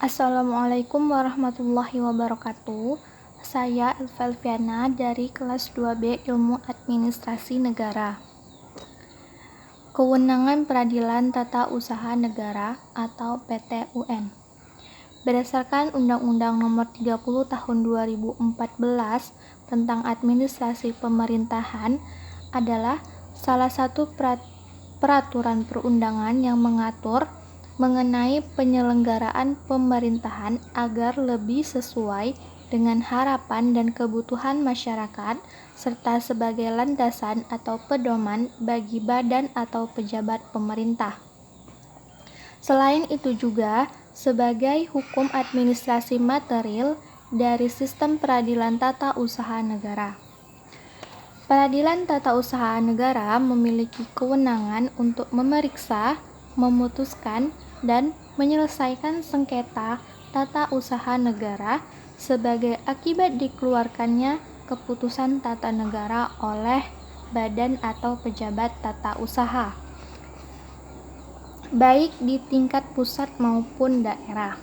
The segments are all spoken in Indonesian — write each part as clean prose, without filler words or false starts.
Assalamualaikum warahmatullahi wabarakatuh. Saya Elvelviana dari kelas 2B Ilmu Administrasi Negara. Kewenangan Peradilan Tata Usaha Negara atau PT-UN. Berdasarkan Undang-Undang Nomor 30 Tahun 2014 tentang Administrasi Pemerintahan adalah salah satu peraturan perundangan yang mengatur mengenai penyelenggaraan pemerintahan agar lebih sesuai dengan harapan dan kebutuhan masyarakat serta sebagai landasan atau pedoman bagi badan atau pejabat pemerintah. Selain itu juga sebagai hukum administrasi material dari sistem peradilan tata usaha negara. Peradilan tata usaha negara memiliki kewenangan untuk memeriksa, memutuskan, dan menyelesaikan sengketa tata usaha negara sebagai akibat dikeluarkannya keputusan tata negara oleh badan atau pejabat tata usaha, baik di tingkat pusat maupun daerah.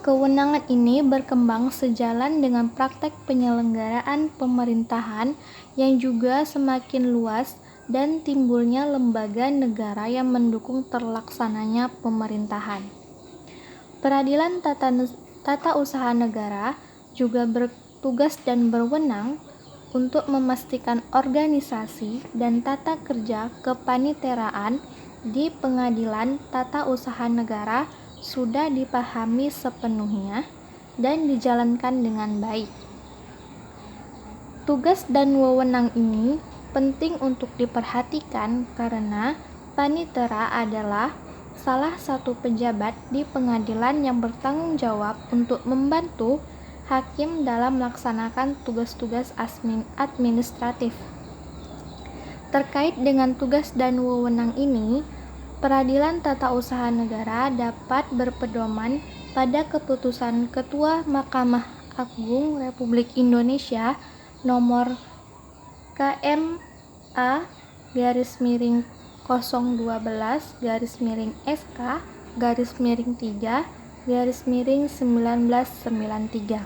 Kewenangan ini berkembang sejalan dengan praktek penyelenggaraan pemerintahan yang juga semakin luas dan timbulnya lembaga negara yang mendukung terlaksananya pemerintahan. Peradilan tata usaha negara juga bertugas dan berwenang untuk memastikan organisasi dan tata kerja kepaniteraan di pengadilan tata usaha negara sudah dipahami sepenuhnya dan dijalankan dengan baik. Tugas dan wewenang ini penting untuk diperhatikan karena panitera adalah salah satu pejabat di pengadilan yang bertanggung jawab untuk membantu hakim dalam melaksanakan tugas-tugas administratif. Terkait dengan tugas dan wewenang ini, Peradilan Tata Usaha Negara dapat berpedoman pada keputusan Ketua Mahkamah Agung Republik Indonesia nomor KMA-012/SK/3/1993.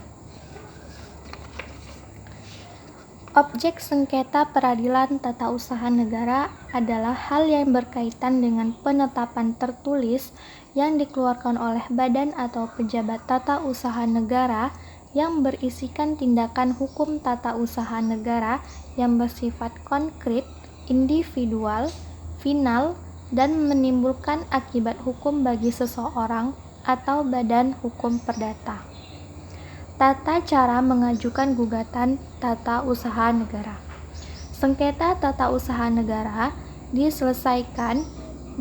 Objek sengketa peradilan tata usaha negara adalah hal yang berkaitan dengan penetapan tertulis yang dikeluarkan oleh badan atau pejabat tata usaha negara yang berisikan tindakan hukum tata usaha negara yang bersifat konkret, individual, final, dan menimbulkan akibat hukum bagi seseorang atau badan hukum perdata. Tata cara mengajukan gugatan tata usaha negara. Sengketa tata usaha negara diselesaikan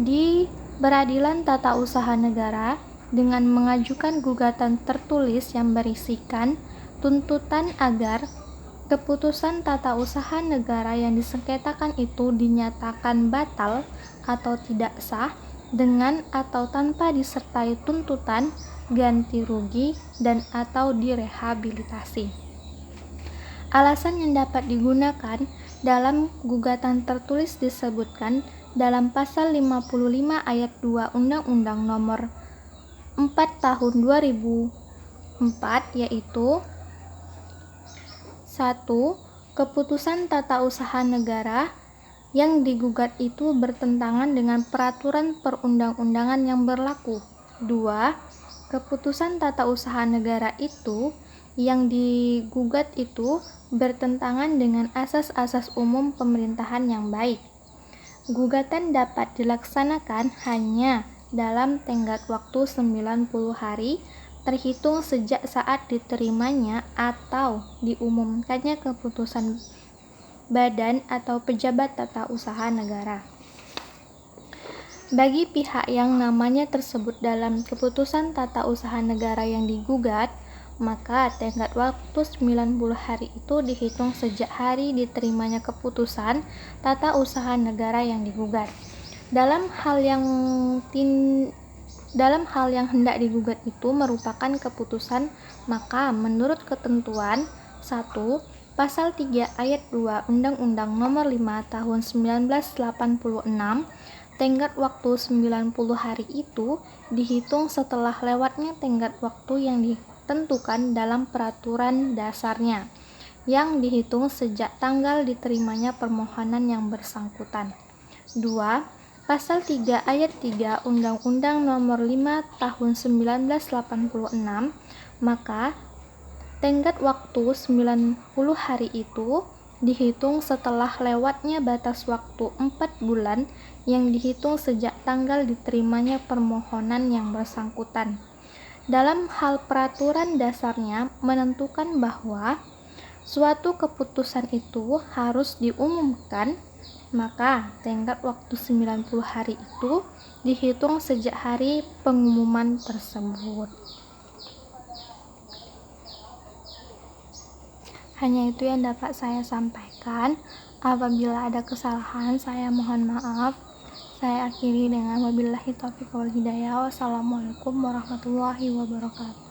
di Peradilan Tata Usaha Negara dengan mengajukan gugatan tertulis yang berisikan tuntutan agar keputusan tata usaha negara yang disengketakan itu dinyatakan batal atau tidak sah dengan atau tanpa disertai tuntutan ganti rugi dan atau direhabilitasi. Alasan yang dapat digunakan dalam gugatan tertulis disebutkan dalam pasal 55 ayat 2 Undang-Undang Nomor 4 Tahun 2004 yaitu 1. Keputusan tata usaha negara yang digugat itu bertentangan dengan peraturan perundang-undangan yang berlaku. 2. Keputusan tata usaha negara itu yang digugat itu bertentangan dengan asas-asas umum pemerintahan yang baik. Gugatan dapat dilaksanakan hanya dalam tenggat waktu 90 hari terhitung sejak saat diterimanya atau diumumkannya keputusan badan atau pejabat tata usaha negara. Bagi pihak yang namanya tersebut dalam keputusan tata usaha negara yang digugat, maka tenggat waktu 90 hari itu dihitung sejak hari diterimanya keputusan tata usaha negara yang digugat. Dalam hal yang hendak digugat itu merupakan keputusan, maka menurut ketentuan 1. Pasal 3 ayat 2 Undang-Undang Nomor 5 Tahun 1986, tenggat waktu 90 hari itu dihitung setelah lewatnya tenggat waktu yang ditentukan dalam peraturan dasarnya, yang dihitung sejak tanggal diterimanya permohonan yang bersangkutan. 2. Pasal 3 ayat 3 Undang-Undang Nomor 5 Tahun 1986, maka tenggat waktu 90 hari itu dihitung setelah lewatnya batas waktu 4 bulan yang dihitung sejak tanggal diterimanya permohonan yang bersangkutan. Dalam hal peraturan dasarnya menentukan bahwa suatu keputusan itu harus diumumkan, maka tenggat waktu 90 hari itu dihitung sejak hari pengumuman tersebut. Hanya itu yang dapat saya sampaikan. Apabila ada kesalahan, saya mohon maaf. Saya akhiri dengan wabillahi taufiq wal hidayah. Wassalamualaikum warahmatullahi wabarakatuh.